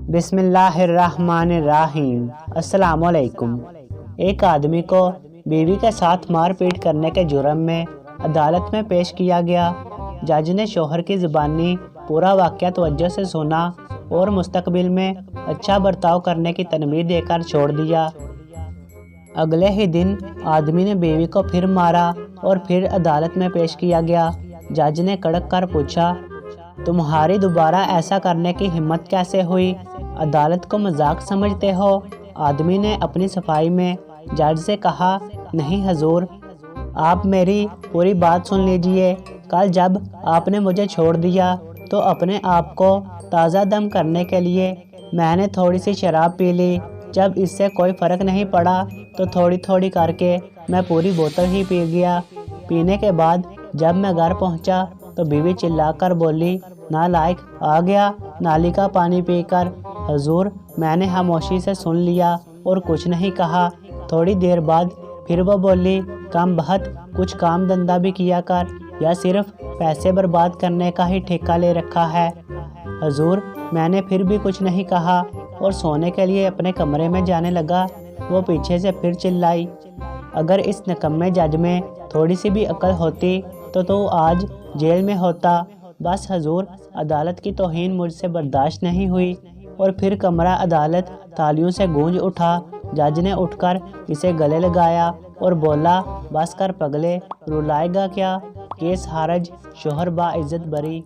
بسم اللہ الرحمن الرحیم۔ السلام علیکم۔ ایک آدمی کو بیوی کے ساتھ مار پیٹ کرنے کے جرم میں عدالت میں پیش کیا گیا۔ جج نے شوہر کی زبانی پورا واقعہ توجہ سے سنا اور مستقبل میں اچھا برتاؤ کرنے کی تنبیہ دے کر چھوڑ دیا۔ اگلے ہی دن آدمی نے بیوی کو پھر مارا اور پھر عدالت میں پیش کیا گیا۔ جج نے کڑک کر پوچھا، تمہاری دوبارہ ایسا کرنے کی ہمت کیسے ہوئی؟ عدالت کو مذاق سمجھتے ہو؟ آدمی نے اپنی صفائی میں جج سے کہا، نہیں حضور، آپ میری پوری بات سن لیجئے۔ کل جب آپ نے مجھے چھوڑ دیا تو اپنے آپ کو تازہ دم کرنے کے لیے میں نے تھوڑی سی شراب پی لی۔ جب اس سے کوئی فرق نہیں پڑا تو تھوڑی تھوڑی کر کے میں پوری بوتل ہی پی گیا۔ پینے کے بعد جب میں گھر پہنچا تو بیوی چلا کر بولی، نالائق، آ گیا نالی کا پانی پی کر۔ حضور، میں نے خاموشی سے سن لیا اور کچھ نہیں کہا۔ تھوڑی دیر بعد پھر وہ بولی، کم بخت، کچھ کام دھندہ بھی کیا کر، یا صرف پیسے برباد کرنے کا ہی ٹھیکہ لے رکھا ہے؟ حضور، میں نے پھر بھی کچھ نہیں کہا اور سونے کے لیے اپنے کمرے میں جانے لگا۔ وہ پیچھے سے پھر چلائی، اگر اس نکمے جج میں تھوڑی سی بھی عقل ہوتی تو آج جیل میں ہوتا۔ بس حضور، عدالت کی توہین مجھ سے برداشت نہیں ہوئی اور پھر کمرہ عدالت تالیوں سے گونج اٹھا۔ جج نے اٹھ کر اسے گلے لگایا اور بولا، بس کر پگلے، رلائے گا کیا؟ کیس خارج، شوہر باعزت بری۔